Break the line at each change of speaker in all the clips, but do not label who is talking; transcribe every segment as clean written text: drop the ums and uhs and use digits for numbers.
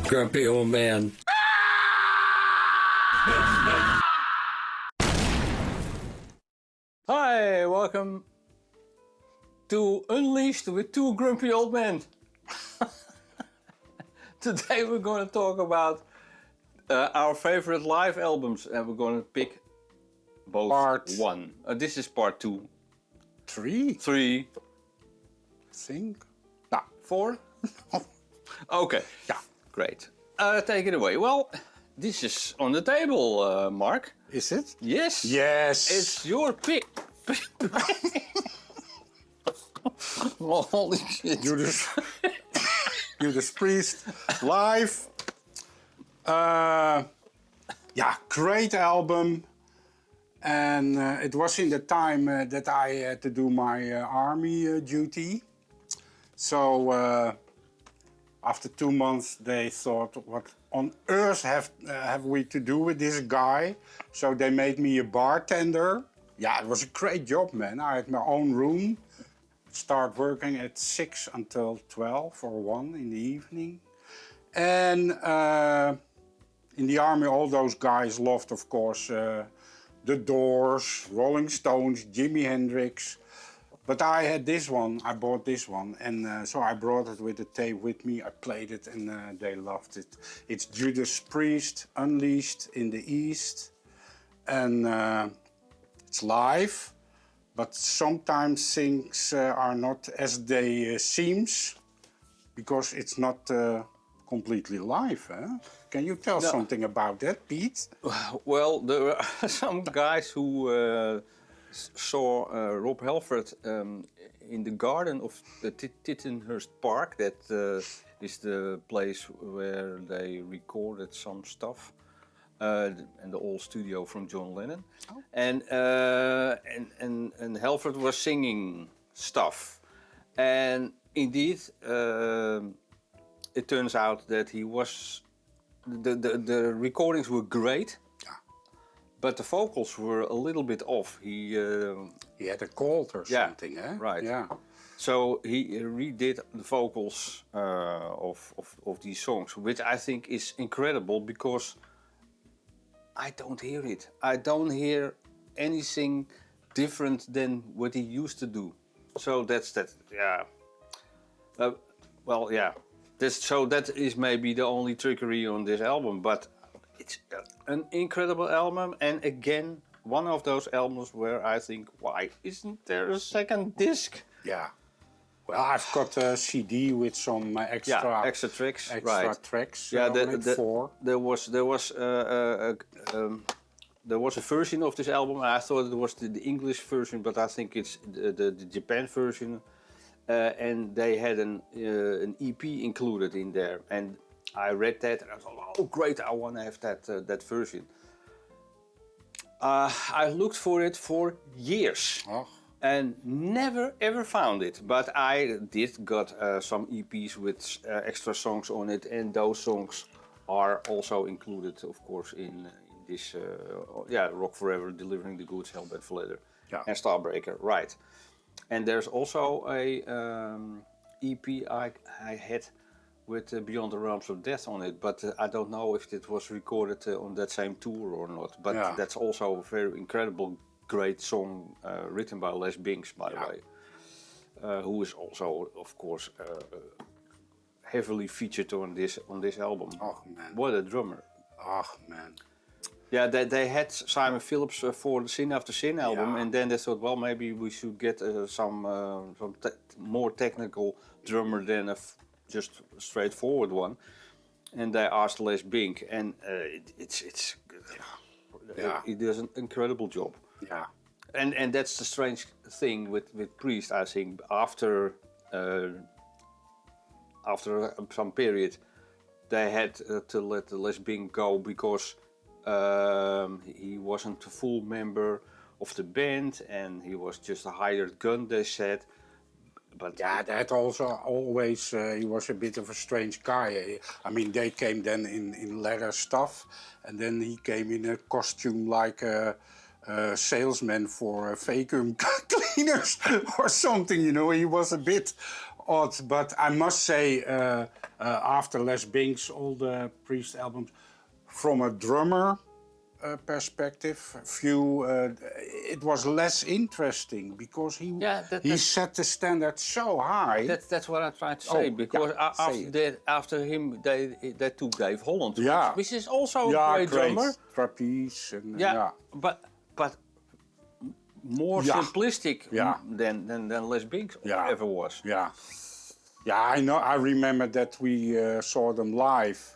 Grumpy old man. Hi, welcome to Unleashed with two grumpy old men. Today we're going to talk about our favorite live albums, and we're going to pick both
Part
one. This is part 2.
3,
3.
I think.
4? Okay,
Yeah.
great. Take it away. Well, this is on the table, Mark.
Is it?
Yes.
Yes.
It's your pick. Holy shit.
Judas Priest live. Yeah, great album. And it was in the time that I had to do my army duty. So after 2 months, they thought, what on earth have we to do with this guy? So they made me a bartender. Yeah, it was a great job, man. I had my own room. Start working at 6 until 12 or 1 in the evening. And in the army, all those guys loved, of course, The Doors, Rolling Stones, Jimi Hendrix. But I had this one, I bought this one, and so I brought it with the tape with me. I played it and they loved it. It's Judas Priest, Unleashed in the East. And it's live, but sometimes things are not as they seems, because it's not completely live. Can you tell something about that, Pete?
Well, there are some guys who saw Rob Halford in the garden of the Tittenhurst Park. That is the place where they recorded some stuff. And the old studio from John Lennon. Oh. And Halford was singing stuff. And indeed, it turns out that he was... The recordings were great. But the vocals were a little bit off. He
had a cold or something, eh?
Right.
Yeah.
So he redid the vocals of these songs, which I think is incredible because I don't hear it. I don't hear anything different than what he used to do. So that's that. Yeah. Well, yeah. So that is maybe the only trickery on this album, but it's an incredible album, and again, one of those albums where I think, why isn't there a second disc?
Yeah. Well, I've got a CD with some extra
tracks.
Tracks.
Yeah,
four.
There was a version of this album. I thought it was the English version, but I think it's the Japan version. And they had an EP included in there, and I read that and I thought, oh great, I want to have that version. I looked for it for years and never ever found it, but I did got some EPs with extra songs on it, and those songs are also included, of course, in this Rock Forever, Delivering the Goods, Hellbent for Leather, and Starbreaker, right. And there's also a EP I had with Beyond the Realms of Death on it, but I don't know if it was recorded on that same tour or not. But that's also a very incredible, great song written by Les Binks, by the way, who is also, of course, heavily featured on this album.
Oh man!
What a drummer!
Oh man!
Yeah, they had Simon Phillips for the Sin After Sin album, and then they thought, well, maybe we should get some more technical drummer than a just straightforward one. And they asked Les Bink, and he does an incredible job.
Yeah.
And that's the strange thing with Priest, I think. After some period, they had to let Les Bink go because he wasn't a full member of the band, and he was just a hired gun, they said. But
yeah, that also always, he was a bit of a strange guy. I mean, they came then in leather stuff, and then he came in a costume like a salesman for vacuum cleaners or something, you know. He was a bit odd, but I must say, after Les Binks, all the Priest albums, from a drummer perspective, it was less interesting because he set the standard so high.
That's what I tried to say, because after him they took Dave Holland, which is also a great drummer.
Trapeze and
but more simplistic than Les Binks ever was.
I know. I remember that we saw them live.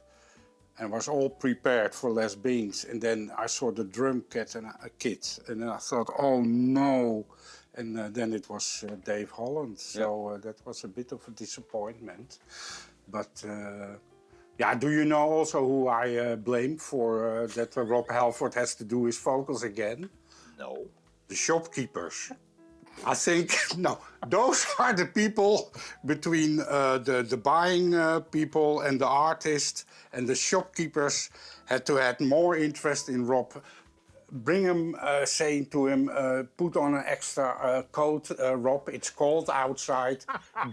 And was all prepared for Les Binks, and then I saw the drum kit, and I thought, oh no, and then it was Dave Holland, so that was a bit of a disappointment. But do you know also who I blame for that Rob Halford has to do his vocals again?
No.
The shopkeepers. I think, no, those are the people between the buying people and the artist, and the shopkeepers had to have more interest in Rob. Bring him, saying to him, put on an extra coat, Rob, it's cold outside.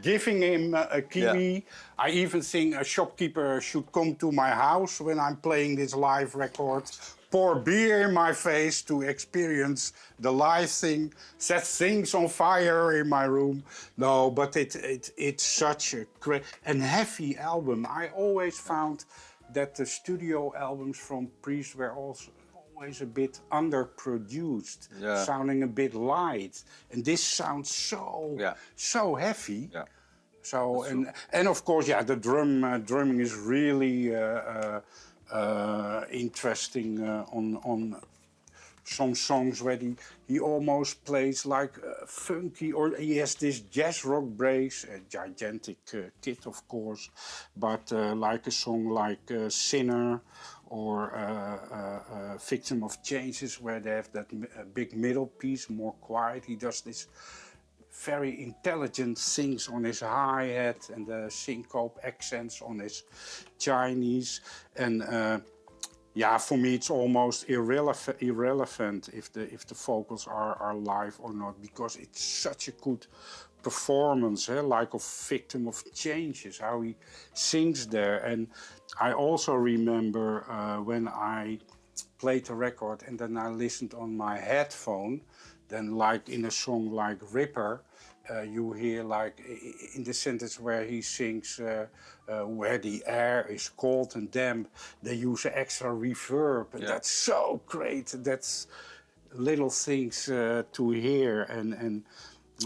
Giving him a kiwi. I even think a shopkeeper should come to my house when I'm playing this live record. Pour beer in my face to experience the live thing, set things on fire in my room. No, but it's such a great and heavy album. I always found that the studio albums from Priest were also always a bit underproduced, sounding a bit light. And this sounds so heavy. Yeah. So and of course, the drumming is really interesting on some songs where he almost plays like funky, or he has this jazz rock brace, a gigantic kit of course, but like a song like Sinner or Victim of Changes, where they have that big middle piece, more quiet. He does this very intelligent things on his hi-hat and the syncope accents on his Chinese. And for me it's almost irrelevant if the vocals are live or not, because it's such a good performance, like of Victim of Changes, how he sings there. And I also remember when I played the record and then I listened on my headphone, then like in a song like Ripper, you hear like in the sentence where he sings where the air is cold and damp, they use extra reverb, and that's so great. That's little things to hear. And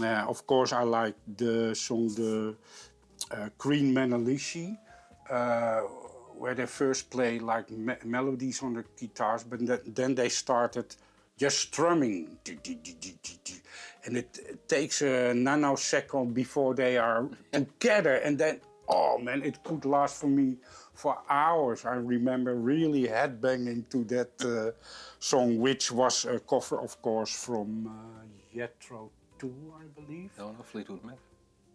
of course I like the song the Green Manalishi, where they first play like melodies on the guitars, but then they started just strumming, and it takes a nanosecond before they are together, and then, oh man, it could last for me for hours. I remember really headbanging to that song, which was a cover, of course, from Jethro Tull, I believe.
No, Fleetwood Mac.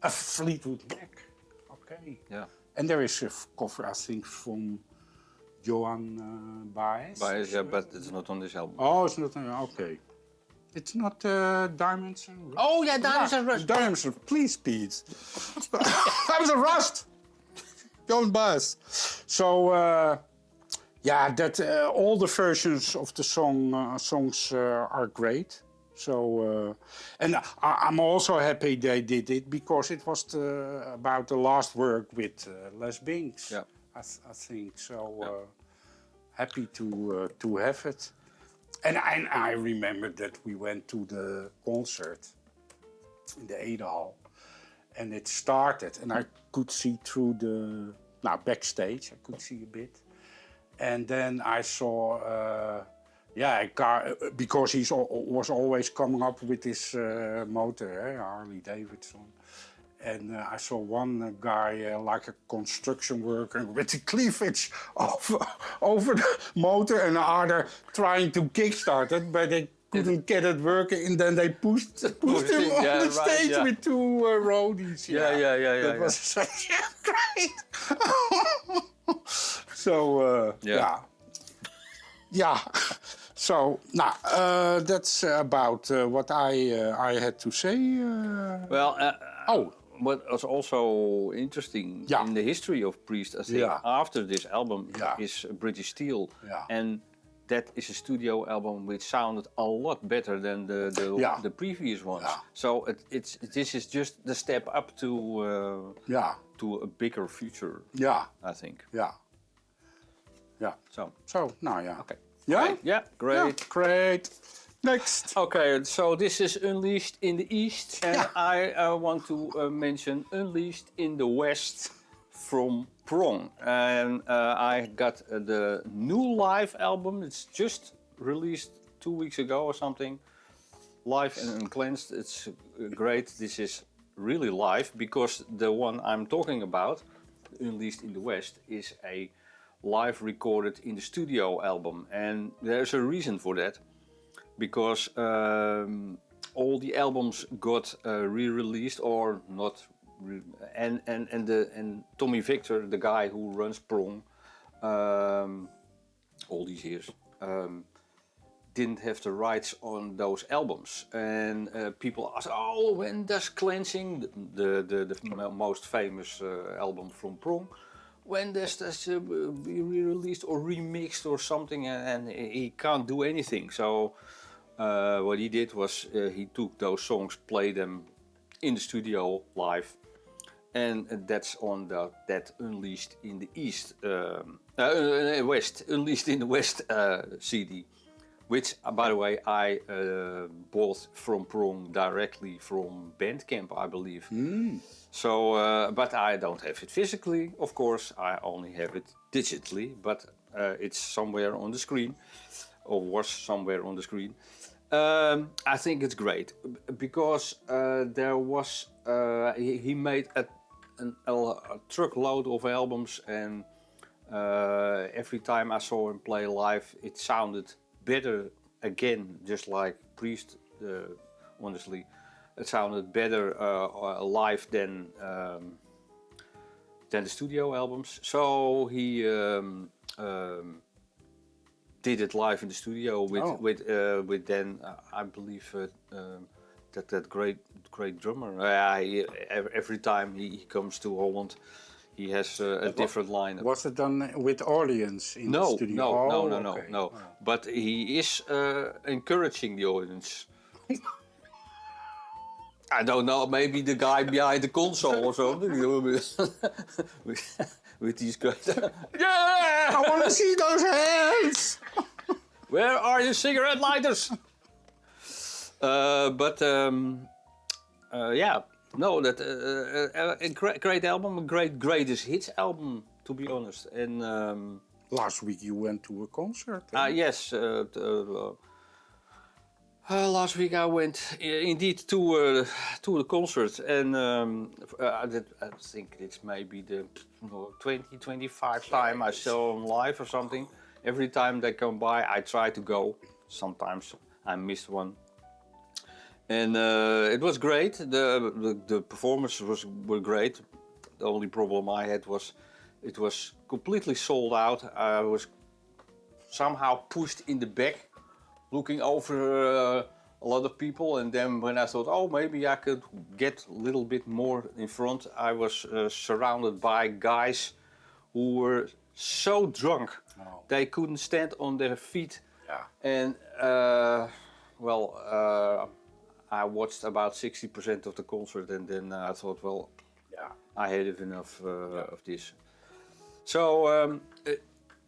Fleetwood Mac, okay.
Yeah.
And there is a cover, I think, from Johan Baez.
Baez, yeah, but it's not on this album.
Oh, it's not on, okay. It's not Diamonds and Rust.
Oh yeah, Diamonds and Rust.
Diamonds and Please, Pete. Diamonds and Rust. Johan Baez. So, that all the versions of the songs are great. So, and I'm also happy they did it, because it was about the last work with Les Binks. Yeah. I think so. Happy to have it. And I remember that we went to the concert in the Edehal, and it started, and I could see through the backstage. I could see a bit, and then I saw a car, because he was always coming up with his motor, Harley Davidson. And I saw one guy like a construction worker with the cleavage over the motor, and the other trying to kickstart it, but they couldn't get it working, and then they pushed him on the stage with two roadies.
Yeah.
That was such great. So, So, that's about what I had to say.
what was also interesting in the history of Priest, I think, after this album is British Steel, and that is a studio album which sounded a lot better than the previous ones. So this is just the step up to a bigger future. I think.
So now,
Okay.
Yeah.
Great. Yeah. Great.
Yeah, great. Next.
Okay, so this is Unleashed in the East, and I want to mention Unleashed in the West from Prong. And I got the new live album. It's just released 2 weeks ago or something. Live and Uncleansed. It's great. This is really live because the one I'm talking about, Unleashed in the West, is a live recorded in the studio album. And there's a reason for that. Because all the albums got re-released or not, and Tommy Victor, the guy who runs Prong, all these years, didn't have the rights on those albums, and people ask, oh, when does Cleansing, the most famous album from Prong, when does this be re-released or remixed or something, and he can't do anything. So. What he did was he took those songs, played them in the studio live, and that's on that Unleashed in the East, West, Unleashed in the West CD, which, by the way, I bought from Prong directly from Bandcamp, I believe. So, but I don't have it physically, of course. I only have it digitally, but it's somewhere on the screen, or was somewhere on the screen. I think it's great because there was he made a truckload of albums, and every time I saw him play live, it sounded better again, just like Priest. Honestly, it sounded better live than the studio albums. So he. Did it live in the studio with then I believe that great drummer. Every time he comes to Holland, he has a different line.
Was it done with audience in the studio?
No. But he is encouraging the audience. I don't know, maybe the guy behind the console or something. with these guys. Yeah!
I want to see those hands!
Where are your cigarette lighters? A great album, a greatest hits album, to be honest. And
last week you went to a concert.
Yes. Last week I went indeed to the concert, and I think it's maybe the 25 time I saw them live or something. Every time they come by, I try to go. Sometimes I missed one, and it was great. The performances were great. The only problem I had was it was completely sold out. I was somehow pushed in the back, looking over a lot of people, and then when I thought, oh, maybe I could get a little bit more in front, I was surrounded by guys who were so drunk they couldn't stand on their feet. And I watched about 60% of the concert, and then I thought, well, I had enough of this. So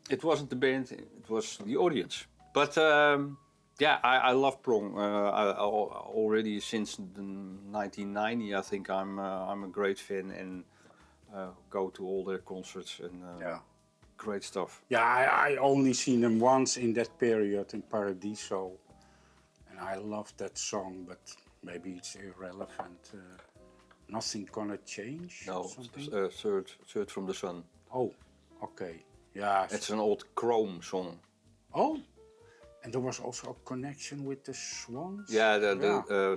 it wasn't the band, it was the audience. But I love Prong. Already since 1990, I think I'm a great fan and go to all their concerts and great stuff.
Yeah, I only seen them once in that period in Paradiso, and I loved that song. But maybe it's irrelevant. Nothing gonna change.
No, Third from the Sun.
Oh, okay. Yeah.
It's an old Chrome song.
Oh. And there was also a connection with the Swans?
Yeah,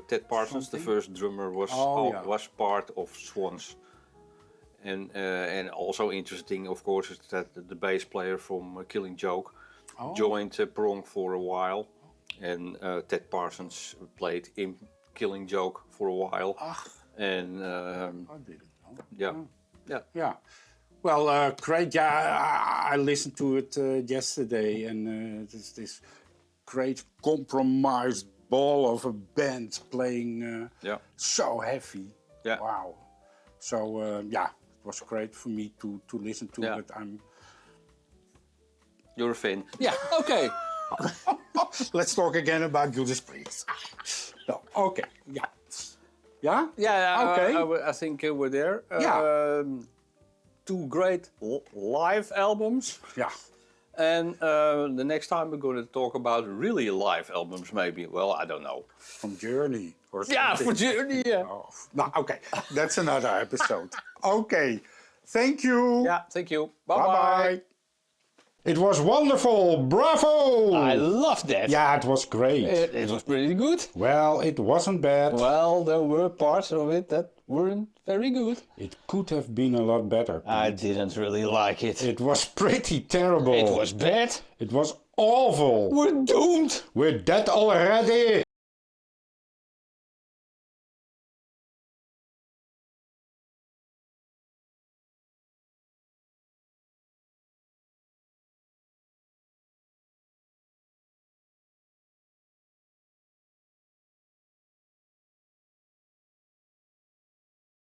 Ted Parsons, the first drummer, was part of Swans. And also interesting, of course, is that the bass player from Killing Joke joined Prong for a while. And Ted Parsons played in Killing Joke for a while. And
I didn't know.
yeah.
Well, great. Yeah, I listened to it yesterday, and it's this great compromised ball of a band playing so heavy.
Yeah.
Wow. So yeah, it was great for me to listen to.
Yeah.
But
You're a fan. Yeah. Okay.
let's talk again about Judas Priest. No. Okay. Yeah. Yeah.
Yeah.
Okay.
I think we're there.
Yeah.
2 great live albums.
Yeah.
And the next time we're going to talk about really live albums, maybe. Well, I don't know.
From Journey or something.
Yeah, for Journey. Yeah.
Oh, no, okay, that's another episode. Okay, thank you.
Yeah. Thank you.
Bye
Bye
bye. It was wonderful. Bravo.
I loved that.
Yeah, it was great.
It was pretty good.
Well, it wasn't bad.
Well, there were parts of it that weren't very good.
It could have been a lot better.
I didn't really like it.
It was pretty terrible.
It was bad.
It was awful.
We're doomed.
We're dead already.